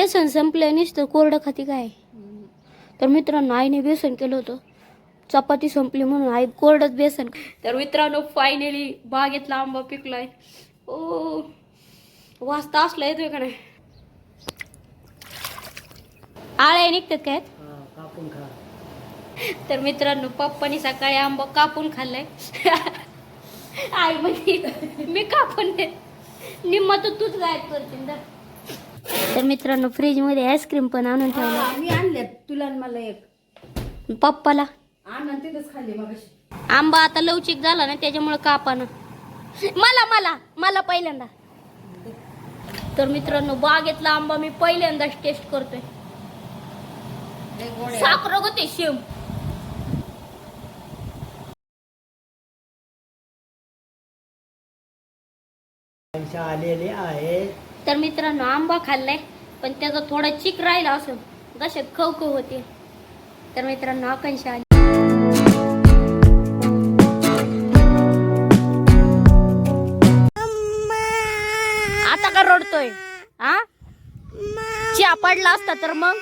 बेसन संपले नुसतं कोरडं खाती काय. तर मित्रांनो आईने बेसन केलं होतं, चपाती संपली म्हणून आई कोरडच बेसन. तर मित्रांनो फायनली बागेतला आंबा पिकलाय. ओ वाजता असला येतोय का नाही. आळे निघतात काय. तर मित्रांनो पप्पानी सकाळी आंबा कापून खाल्लाय. आई म्हणजे मी कापून निम्मा तर तूच गायब करते. तर मित्रांनो फ्रीज मध्ये आईस्क्रीम पण आणून ठेवला. मी आणले तुला आणि मला एक. पप्पाला आणून तिथंच खाल्ली मगाशी. आंबा आता लवचिक झाला ना त्याच्यामुळे कापानं. मला मला मला पहिल्यांदा. तर मित्रांनो बागेतला आंबा मी पहिल्यांदाच टेस्ट करतोय. साखर होते शेम. आलेले आहे. तर मित्रांनो आंबा खाल्लाय पण त्याचा थोडा चिक राहिला असं जसे खवखव होते. तर मित्रांनो आकांक्षा आली. आता का रडतोय हा. च्या पडला असता तर मग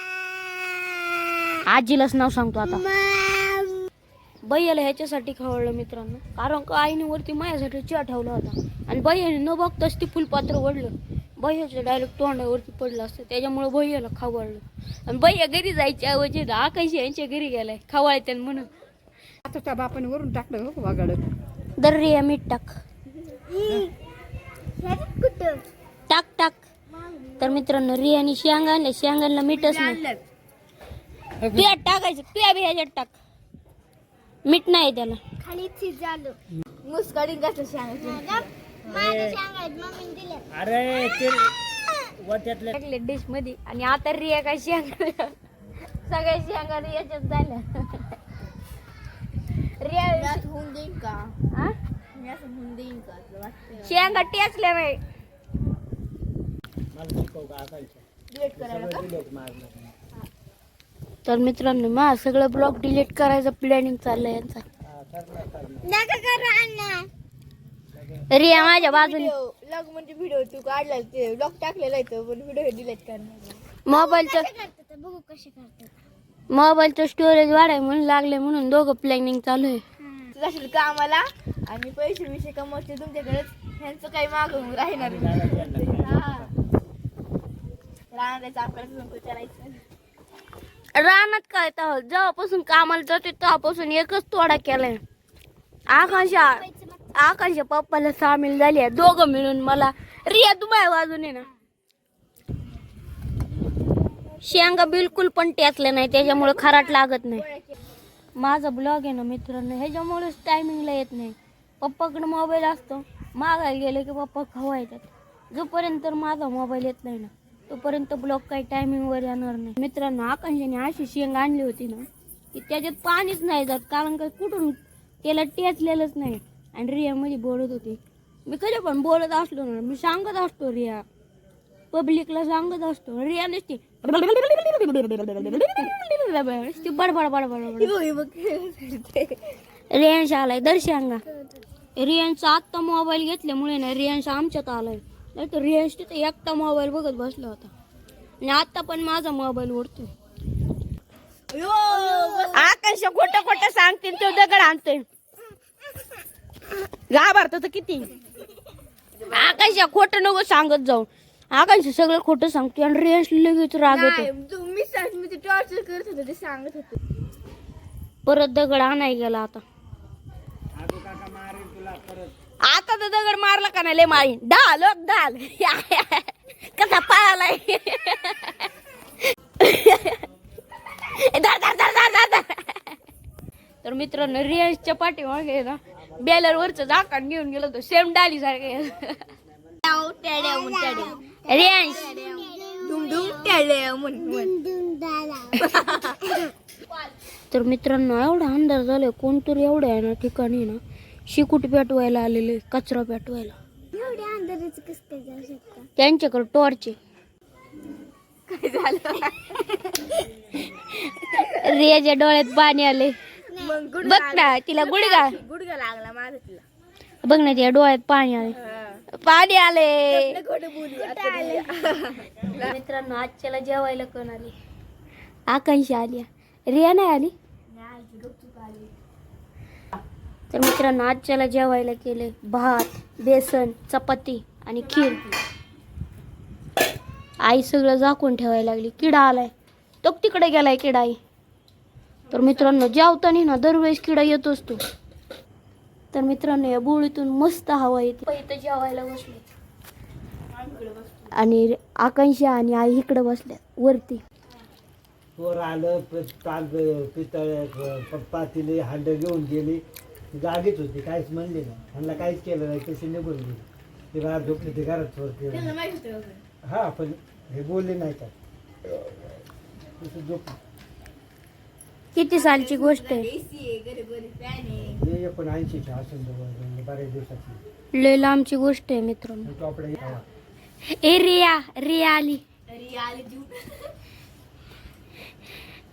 आजीलाच नाव सांगतो आता. भैयाला ह्याच्यासाठी खवळलं मित्रांनो कारण का आईने वरती माझ्यासाठी च्या ठेवला होता आणि भैयाने न बघताच ती फुलपात्र ओढलं. भैयाचं डायरेक्ट तोंडावरती पडलं असतं त्याच्यामुळे भैयाला खवळलं. आणि भैया घरी जायच्या ऐवजी आकाश यांच्या घरी गेलाय खवळत्यान म्हणून. आता त्या बापाने वरून टाकलं हो वागाड. दर रिया मीठ टाक टाक टाक. तर मित्रांनो रियाने शेंग आणले शेंगांना मीठच नाही. तुया टाकायचं तुया बी ह्याच्यात टाक. मीठ नाही त्याला खाली झालं मुसकाडीन कसं सांगायचं. अरे ते वट्यातले टाकले डिश मध्ये आणि आता रिया काय शेंग सगळ्या शेंगा याच्यात झाल्या. रिया होऊन देईन का हा मी असं होऊन देईन का असं वाटतं. शेंगा टेचल्या बाई. डिलीट करायला का? तर मित्रांनो माझं सगळं ब्लॉग डिलीट करायचं प्लॅनिंग चाललंय यांचा. नका करा अण्णा. रिया माझ्या बाजूने लॉग म्हणजे व्हिडिओ तू काढला ते लॉग टाकलेला आहे तो पण व्हिडिओ डिलीट करणार. मोबाईलचं बघू कसे करतात. मोबाईलचं स्टोरेज वाढाय म्हणून लागले म्हणून दोघं प्लॅनिंग चालू आहे. तू जाशील कामाला आणि पैसे विषय कमवते तुमच्याकडेच ह्यांचं काही मागून राहणार नाही. राहण्याचं आपल्याला विचारायचं. रानात काय तर जेव्हापासून कामाला जाते तेव्हापासून एकच तोडा केलाय. आकांक्षा पप्पाला सामील झाली दोघं मिळून. मला रिया तू माझ्या बाजूने ना. शेंगा बिलकुल पण टेचले नाही त्याच्यामुळे खराट लागत नाही. माझा ब्लॉग आहे ना मित्रांनो ह्याच्यामुळेच टायमिंगला येत नाही. पप्पाकडे मोबाईल असतो मागायला गेले की पप्पा खवायतात. जोपर्यंत माझा मोबाईल येत नाही ना तोपर्यंत ब्लॉग काही टायमिंगवर येणार नाही. मित्रांनो आकांक्षाने अशी शेंग आणली होती ना की त्याच्यात पाणीच नाही जात कारण का कुठून त्याला टेचलेलंच नाही. आणि रिया मध्ये बोलत होती. मी कधी पण बोलत असलो ना मी सांगत असतो रिया पब्लिकला सांगत असतो. रिया नसते बडबड बडबड. रियांश आलाय दर्शंगा. रियांचा आत्ता मोबाईल घेतल्यामुळे ना रियांश आमच्यात आलाय. नाही तर रियांश तिथे एकटा मोबाईल बघत बसला होता आणि आता पण माझा मोबाईल ओढतो. आकांक्षा खोटं खोटं सांगते तो दगड आणतोय. घाबरतो तर किती. आकांक्षा खोटं नको सांगत जाऊ. आकांक्षा सगळं खोटं सांगते आणि रियांश लगेच राग येतो. मी ते टॉर्चर करत होते ते सांगत होते. परत दगड आणाय गेला आता. आता तर दगड मारला का नाही लय मारी ढाल ढाल कसा पळालाय. तर मित्रांनो रियांशच्या पाठीमागे ना बॅलर वरच झाकण घेऊन गेलो तो सेम डाली सारखे. रियांश तर मित्रांनो एवढा अंधार झालाय कोणतरी एवढ्या आहे ना ठिकाणी ना शिकूट पेटवायला आलेले कचरा पेटवायला. त्यांच्याकडे टॉर्च काय झालं. रियाच्या डोळ्यात पाणी आले. मग बघ ना तिला गुडघा गुडघा लागला माझा तिला. बघ ना तिला डोळ्यात पाणी आले. पाणी आले. खोटं बोलू आता. मित्रांनो आजच्याला जेवायला कोण आली? आकांक्षा आली. रिया नाही आली. तर मित्रांनो आजच्याला जेवायला केले भात, बेसन, चपाती आणि खीर. आई सगळं झाकून ठेवायला लागली. किडा आलाय तो तिकडे गेलाय किडा आई. तर मित्रांनो जेवताना ना दरवेळेस किडा येतोच तो. तर मित्रांनो या बोळीतून मस्त हवा येते. इथं जेवायला बसले आणि आकांक्षा आणि आई इकडे बसल्या वरती. पोर आलं पितळ पप्पा तिने हांड घेऊन गेली. जागीच होती काहीच म्हणली नाही. ह्यांना काहीच केलं नाही. तशी निघून गेली. ते बाहेर झोपली ते घरात वरती. त्यांना माहित होतं वगैरे. हा पण हे बोलले नाही का तसं झोपली. किती सालची गोष्ट आहे. AC आहे, घरी बरी fan आहे. हे पण 80च्या असून बऱ्याच दिवसाची लय लांबची गोष्ट आहे मित्रांनो. टोपडे ए रिया आली. तरी आली जीव.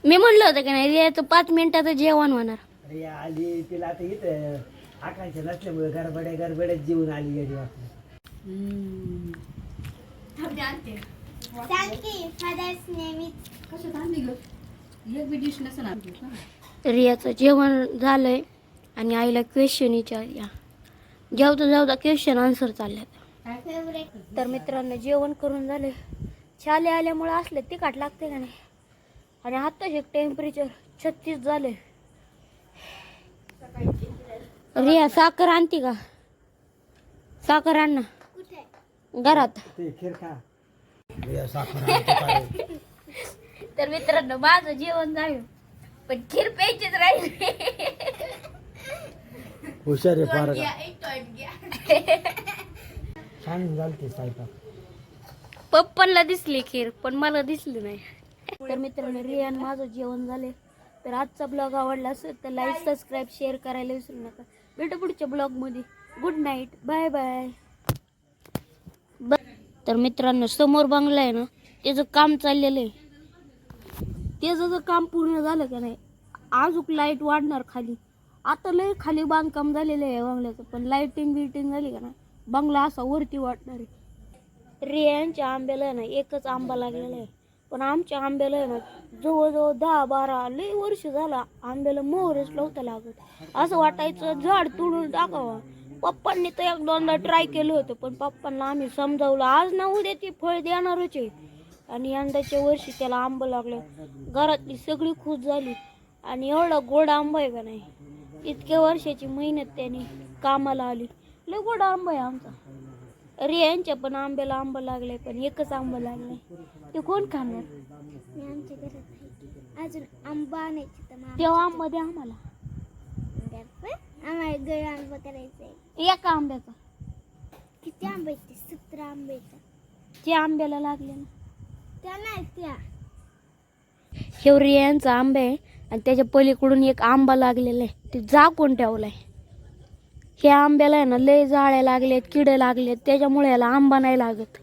मी म्हणलं होतं की नाही रियाचं 5 मिनिटाचं जेवण होणार. अरे आली तिला आता इथं आकांक्षा नसल्यामुळे गडबड्यात जीवन आली याची वाटली. थांबते आणते. रियाचं जेवण झालंय आणि आईला क्वेश्चन विचारूया. जेवता क्वेश्चन आन्सर चालले. तर मित्रांनो जेवण करून झाले. छाले आल्यामुळे असले तिखट लागते का नाही. आणि आत्ताच टेम्परेचर 36 झाले. रिया साखर आणते का? साखर आण ना घरात. ते खीर खा. तर मित्रांनो माझं जेवण झालं पण खीर प्यायचीच राहिली. हुशार आहे फार. घ्या, एक टॉयट घ्या. छान झालते स्वयंपाक. पप्पांना दिसली खीर पण मला दिसली नाही. तर मित्रांनो रियान माझं जेवण झाले. तर आजचा ब्लॉग आवडला असेल तर लाईक सबस्क्राईब शेअर करायला विसरू नका. भेटू पुढच्या ब्लॉगमध्ये. Good night. Bye bye. तर मित्रांनो समोर बंगला आहे ना त्याचं काम चाललेलं आहे. त्याचं जर काम पूर्ण झालं का नाही अजून लाईट वाढणार खाली. आता लय खाली बांधकाम झालेलं आहे बंगल्याचं पण लाईटिंग झाली का ना बंगला असा वरती वाटणार आहे. रियांच्या आंब्याला आहे ना एकच आंबा लागलेला आहे पण आमच्या आंब्याला आहे ना जवळजवळ 10-12 लय वर्ष झाला आंब्याला मोहरच नव्हता लागत. असं वाटायचं झाड तोडून टाकावं. पप्पांनी तर 1-2दा ट्राय केलं होतं पण पप्पांना आम्ही समजावलं आज ना उद्या ती फळ देणारच आहे. आणि यंदाच्या वर्षी त्याला आंबा लागलं. घरातली सगळी खुश झाली. आणि एवढा गोड आंबा आहे का नाही. इतक्या वर्षाची मेहनत त्याने कामाला आली. लय गोड आंबा आहे आमचा. रियांच्या पण आंब्याला आंबा लागलाय पण एकच आंबा लागलाय. ते कोण खाणार? आमच्या घरात अजून आंबा आणायची तर तेव्हा आंबा द्या आम्हाला. आम्हाला गळ आंबा करायचंय. एका आंब्याचा किती आंबे आहेत? 17 आंबे आहेत. जे आंब्याला लागले ना त्या नाही त्या. हे रियांचा आंबा आहे आणि त्याच्या पलीकडून एक आंबा लागलेला आहे. ते झाकून ठेवलाय. ह्या आंब्याला आहे ना लय जाळ्या लागल्यात किडे लागलेत त्याच्यामुळे याला आंबा नाही लागत.